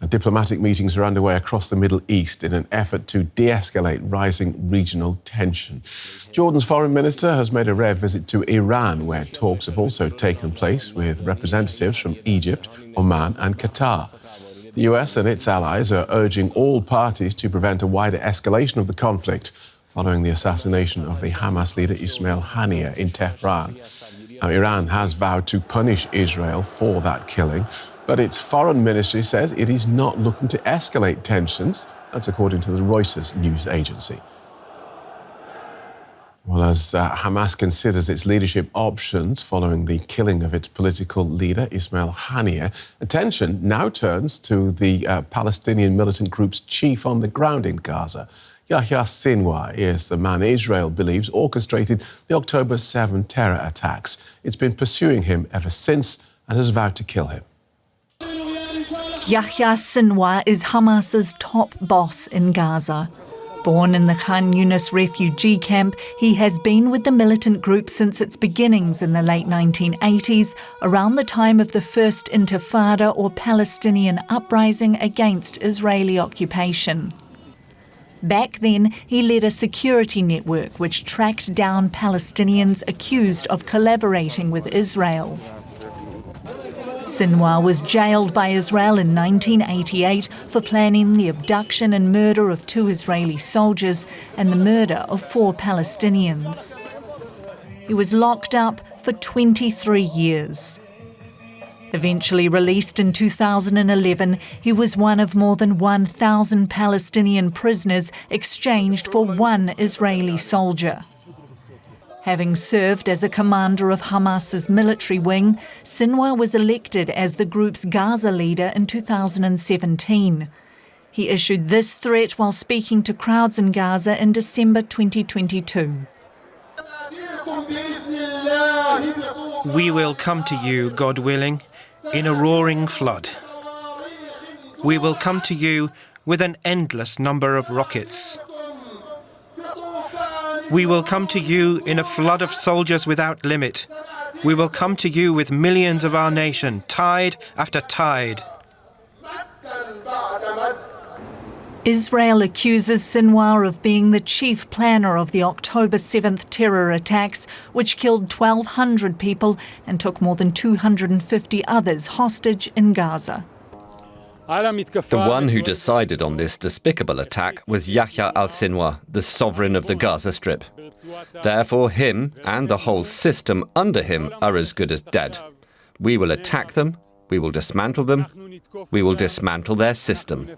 Diplomatic meetings are underway across the Middle East in an effort to de-escalate rising regional tension. Jordan's foreign minister has made a rare visit to Iran, where talks have also taken place with representatives from Egypt, Oman and Qatar. The US and its allies are urging all parties to prevent a wider escalation of the conflict following the assassination of the Hamas leader Ismail Haniyeh in Tehran. Now, Iran has vowed to punish Israel for that killing, but its foreign ministry says it is not looking to escalate tensions. That's according to the Reuters news agency. Well, as Hamas considers its leadership options following the killing of its political leader, Ismail Haniyeh, attention now turns to the Palestinian militant group's chief on the ground in Gaza. Yahya Sinwar is the man Israel believes orchestrated the October 7 terror attacks. It's been pursuing him ever since and has vowed to kill him. Yahya Sinwar is Hamas's top boss in Gaza. Born in the Khan Yunis refugee camp, he has been with the militant group since its beginnings in the late 1980s, around the time of the First Intifada or Palestinian uprising against Israeli occupation. Back then, he led a security network which tracked down Palestinians accused of collaborating with Israel. Sinwar was jailed by Israel in 1988 for planning the abduction and murder of 2 Israeli soldiers and the murder of 4 Palestinians. He was locked up for 23 years. Eventually released in 2011, he was one of more than 1,000 Palestinian prisoners exchanged for 1 Israeli soldier. Having served as a commander of Hamas's military wing, Sinwar was elected as the group's Gaza leader in 2017. He issued this threat while speaking to crowds in Gaza in December 2022. We will come to you, God willing, in a roaring flood. We will come to you with an endless number of rockets. We will come to you in a flood of soldiers without limit. We will come to you with millions of our nation, tide after tide. Israel accuses Sinwar of being the chief planner of the October 7th terror attacks, which killed 1,200 people and took more than 250 others hostage in Gaza. The one who decided on this despicable attack was Yahya al-Sinwar, the sovereign of the Gaza Strip. Therefore, him and the whole system under him are as good as dead. We will attack them, we will dismantle them, we will dismantle their system.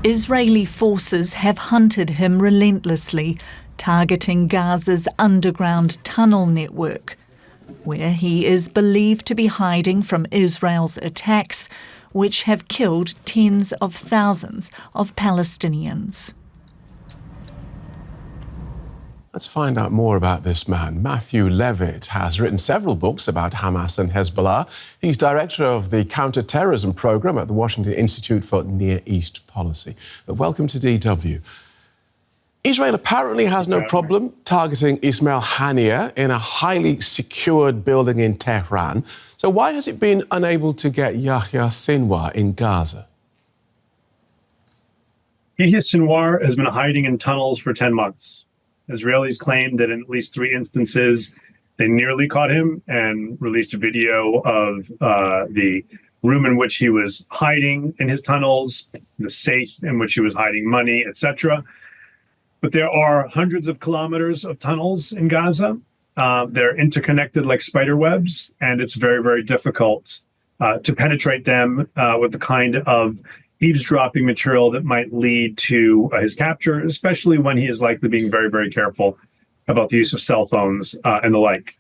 Israeli forces have hunted him relentlessly, targeting Gaza's underground tunnel network, where he is believed to be hiding from Israel's attacks, which have killed tens of thousands of Palestinians. Let's find out more about this man. Matthew Levitt has written several books about Hamas and Hezbollah. He's director of the Counter-Terrorism Program at the Washington Institute for Near East Policy. Welcome to DW. Israel apparently has no problem targeting Ismail Haniyeh in a highly secured building in Tehran. So why has it been unable to get Yahya Sinwar in Gaza? Yahya Sinwar has been hiding in tunnels for 10 months. Israelis claim that in at least 3 instances, they nearly caught him and released a video of the room in which he was hiding in his tunnels, the safe in which he was hiding money, etc. But there are hundreds of kilometers of tunnels in Gaza. They're interconnected like spider webs, and it's very, very difficult to penetrate them with the kind of eavesdropping material that might lead to his capture, especially when he is likely being very, very careful about the use of cell phones and the like.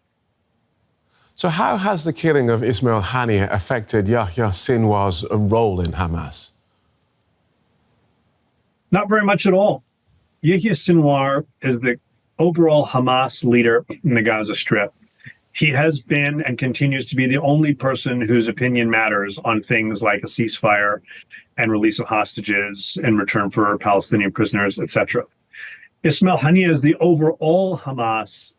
So how has the killing of Ismail Haniyeh affected Yahya Sinwar's role in Hamas? Not very much at all. Yahya Sinwar is the overall Hamas leader in the Gaza Strip. He has been and continues to be the only person whose opinion matters on things like a ceasefire and release of hostages in return for Palestinian prisoners, etc. Ismail Haniyeh is the overall Hamas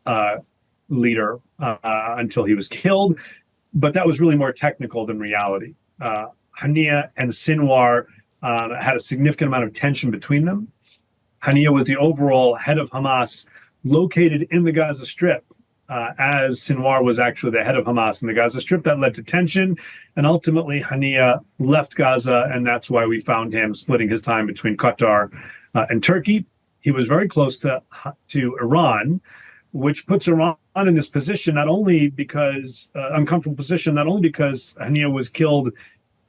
leader until he was killed. But that was really more technical than reality. Haniyeh and Sinwar had a significant amount of tension between them. Haniyeh was the overall head of Hamas located in the Gaza Strip, as Sinwar was actually the head of Hamas in the Gaza Strip. That led to tension, and ultimately Haniyeh left Gaza, and that's why we found him splitting his time between Qatar and Turkey. He was very close to Iran, which puts Iran in this position, not only because uncomfortable position, not only because Haniyeh was killed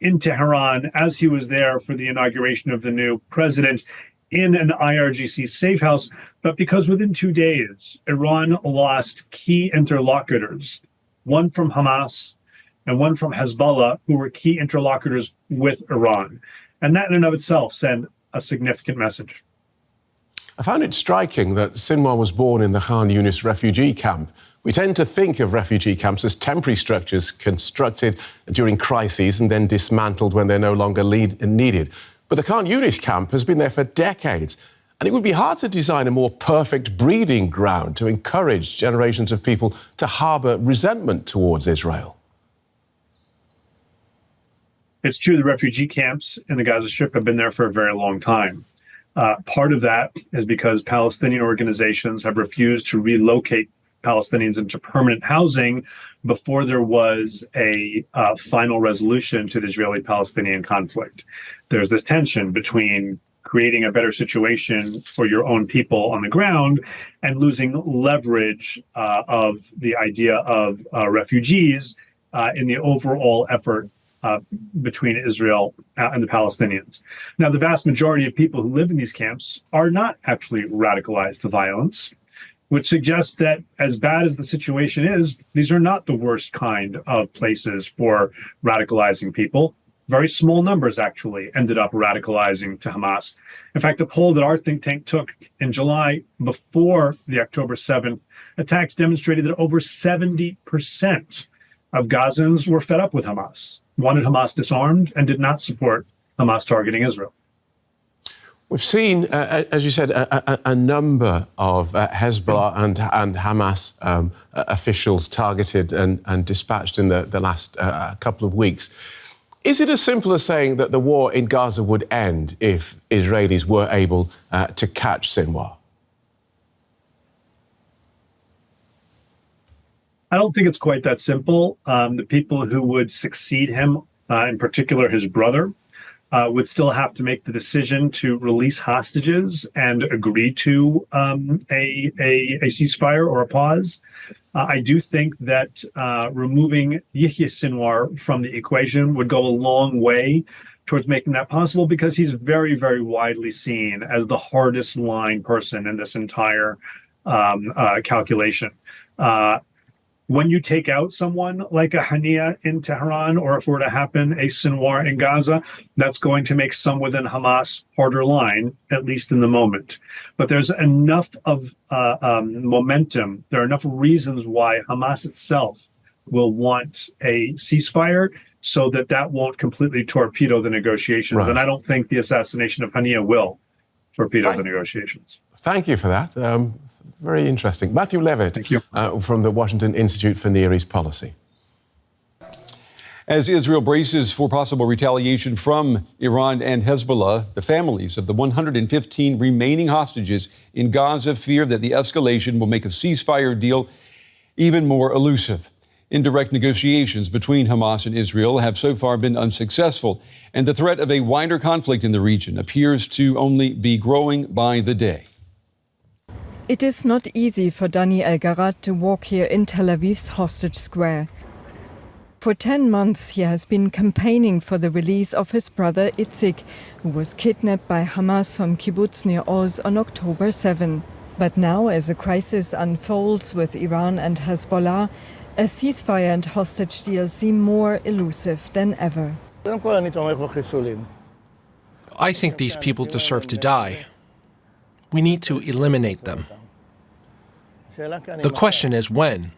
in Tehran as he was there for the inauguration of the new president in an IRGC safe house, but because within 2 days, Iran lost key interlocutors, one from Hamas and one from Hezbollah, who were key interlocutors with Iran. And that in and of itself sent a significant message. I found it striking that Sinwar was born in the Khan Yunis refugee camp. We tend to think of refugee camps as temporary structures constructed during crises and then dismantled when they're no longer needed. But the Khan Yunis camp has been there for decades, and it would be hard to design a more perfect breeding ground to encourage generations of people to harbour resentment towards Israel. It's true, the refugee camps in the Gaza Strip have been there for a very long time. Part of that is because Palestinian organizations have refused to relocate Palestinians into permanent housing before there was a final resolution to the Israeli-Palestinian conflict. There's this tension between creating a better situation for your own people on the ground and losing leverage of the idea of refugees in the overall effort between Israel and the Palestinians. Now, the vast majority of people who live in these camps are not actually radicalized to violence, which suggests that as bad as the situation is, these are not the worst kind of places for radicalizing people. Very small numbers actually ended up radicalizing to Hamas. In fact, the poll that our think tank took in July before the October 7th attacks demonstrated that over 70% of Gazans were fed up with Hamas, wanted Hamas disarmed, and did not support Hamas targeting Israel. We've seen, as you said, a number of Hezbollah and Hamas officials targeted and dispatched in the last couple of weeks. Is it as simple as saying that the war in Gaza would end if Israelis were able to catch Sinwar? I don't think it's quite that simple. The people who would succeed him, in particular his brother, would still have to make the decision to release hostages and agree to a ceasefire or a pause. I do think that removing Yahya Sinwar from the equation would go a long way towards making that possible, because he's very, very widely seen as the hardest line person in this entire calculation. When you take out someone like a Haniyeh in Tehran, or if it were to happen, a Sinwar in Gaza, that's going to make some within Hamas harder line, at least in the moment. But there's enough of momentum. There are enough reasons why Hamas itself will want a ceasefire, so that that won't completely torpedo the negotiations. Right. And I don't think the assassination of Haniyeh will torpedo the negotiations. Thank you for that. Very interesting. Matthew Levitt from the Washington Institute for Near East Policy. As Israel braces for possible retaliation from Iran and Hezbollah, the families of the 115 remaining hostages in Gaza fear that the escalation will make a ceasefire deal even more elusive. Indirect negotiations between Hamas and Israel have so far been unsuccessful, and the threat of a wider conflict in the region appears to only be growing by the day. It is not easy for Dani El-Garat to walk here in Tel Aviv's Hostage Square. For 10 months, he has been campaigning for the release of his brother Itzik, who was kidnapped by Hamas from Kibbutz Nir Oz on October 7. But now, as the crisis unfolds with Iran and Hezbollah, a ceasefire and hostage deal seem more elusive than ever. I think these people deserve to die. We need to eliminate them. The question is when,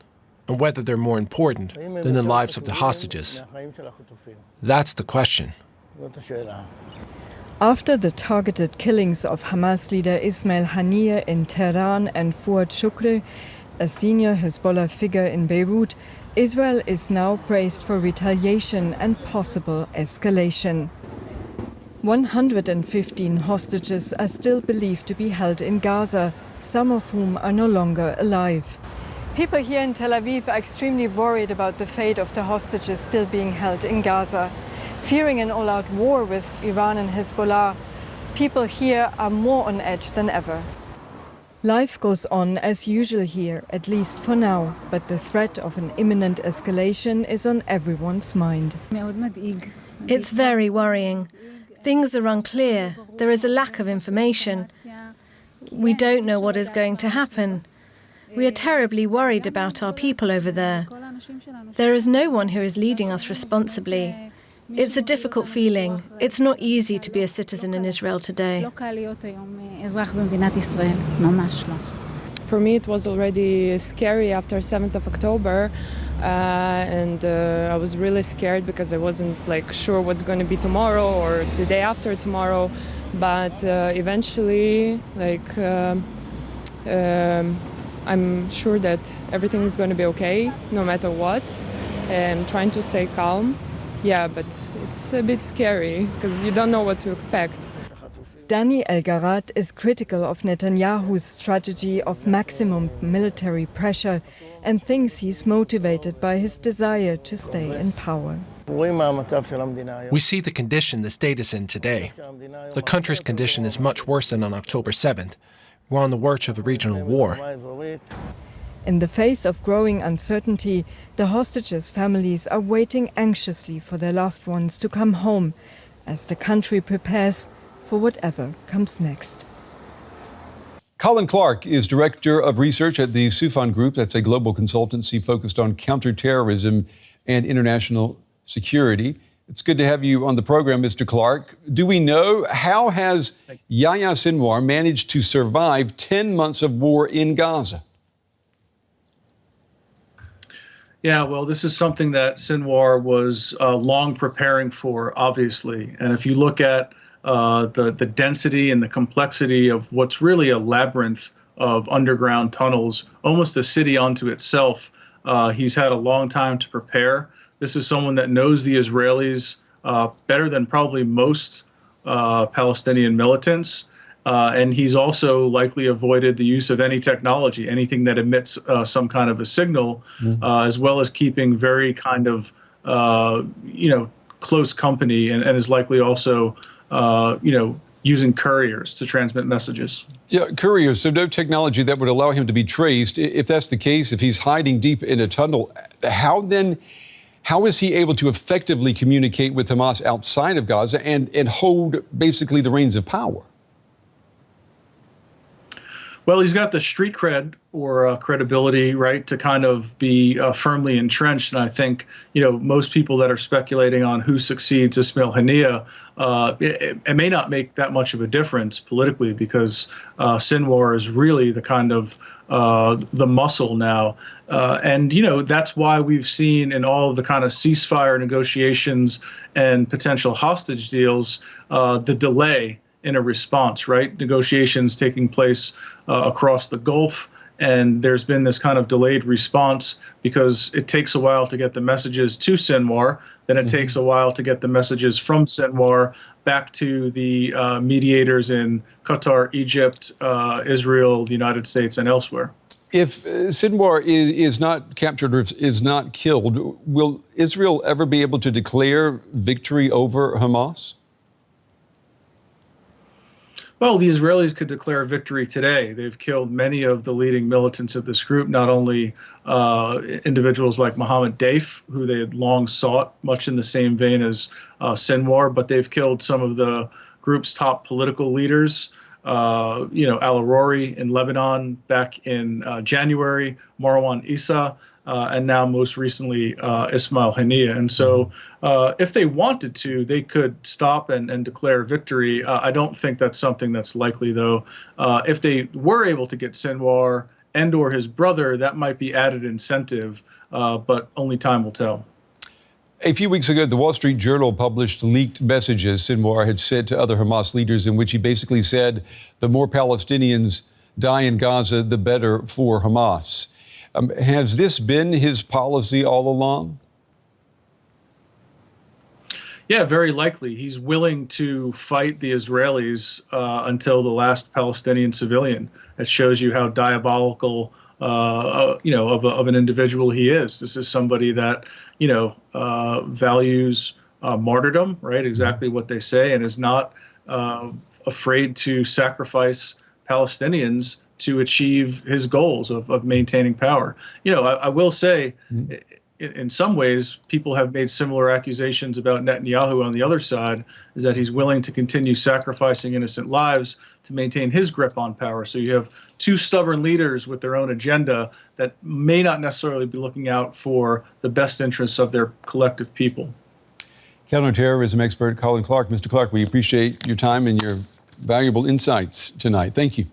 and whether they're more important than the lives of the hostages. That's the question. After the targeted killings of Hamas leader Ismail Haniyeh in Tehran and Fuad Shukr, a senior Hezbollah figure in Beirut, Israel is now braced for retaliation and possible escalation. 115 hostages are still believed to be held in Gaza, some of whom are no longer alive. People here in Tel Aviv are extremely worried about the fate of the hostages still being held in Gaza. Fearing an all-out war with Iran and Hezbollah, people here are more on edge than ever. Life goes on as usual here, at least for now, but the threat of an imminent escalation is on everyone's mind. It's very worrying. Things are unclear. There is a lack of information. We don't know what is going to happen. We are terribly worried about our people over there. There is no one who is leading us responsibly. It's a difficult feeling. It's not easy to be a citizen in Israel today. For me, it was already scary after 7th of October. And I was really scared because I wasn't sure what's going to be tomorrow or the day after tomorrow. But eventually, I'm sure that everything is going to be okay, no matter what. And trying to stay calm. Yeah, but it's a bit scary because you don't know what to expect. Dani El-Garat is critical of Netanyahu's strategy of maximum military pressure and thinks he's motivated by his desire to stay in power. We see the condition the state is in today. The country's condition is much worse than on October 7th. We're on the verge of a regional war. In the face of growing uncertainty, the hostages' families are waiting anxiously for their loved ones to come home as the country prepares for whatever comes next. Colin Clarke is Director of Research at the Soufan Group. That's a global consultancy focused on counterterrorism and international security. It's good to have you on the program, Mr. Clarke. Do we know how has Yahya Sinwar managed to survive 10 months of war in Gaza? Yeah, well, this is something that Sinwar was long preparing for, obviously. And if you look at the density and the complexity of what's really a labyrinth of underground tunnels, almost a city unto itself, he's had a long time to prepare. This is someone that knows the Israelis better than probably most Palestinian militants. And he's also likely avoided the use of any technology, anything that emits some kind of a signal, as well as keeping very kind of, close company and is likely also, using couriers to transmit messages. Yeah, couriers, so no technology that would allow him to be traced. If that's the case, if he's hiding deep in a tunnel, how is he able to effectively communicate with Hamas outside of Gaza and hold basically the reins of power? Well, he's got the street cred or credibility, right, to kind of be firmly entrenched. And I think, most people that are speculating on who succeeds Ismail Haniyeh, it may not make that much of a difference politically because Sinwar is really the kind of the muscle now. And that's why we've seen in all of the kind of ceasefire negotiations and potential hostage deals, the delay in a response, right? Negotiations taking place across the Gulf, and there's been this kind of delayed response because it takes a while to get the messages to Sinwar, then it takes a while to get the messages from Sinwar back to the mediators in Qatar, Egypt, Israel, the United States, and elsewhere. If Sinwar is not captured or is not killed, will Israel ever be able to declare victory over Hamas? Well, the Israelis could declare victory today. They've killed many of the leading militants of this group, not only individuals like Mohammed Deif, who they had long sought, much in the same vein as Sinwar, but they've killed some of the group's top political leaders, Al-Aruri in Lebanon back in January, Marwan Issa, and now most recently Ismail Haniyeh. And so if they wanted to, they could stop and declare victory. I don't think that's something that's likely, though. If they were able to get Sinwar and or his brother, that might be added incentive, but only time will tell. A few weeks ago, the Wall Street Journal published leaked messages Sinwar had sent to other Hamas leaders in which he basically said the more Palestinians die in Gaza, the better for Hamas. Has this been his policy all along? Yeah, very likely. He's willing to fight the Israelis until the last Palestinian civilian. It shows you how diabolical, of an individual he is. This is somebody that, values martyrdom, right? Exactly what they say, and is not afraid to sacrifice Palestinians to achieve his goals of maintaining power. I will say, in some ways, people have made similar accusations about Netanyahu on the other side, is that he's willing to continue sacrificing innocent lives to maintain his grip on power. So you have two stubborn leaders with their own agenda that may not necessarily be looking out for the best interests of their collective people. Counter-terrorism expert Colin Clarke. Mr. Clarke, we appreciate your time and your valuable insights tonight. Thank you.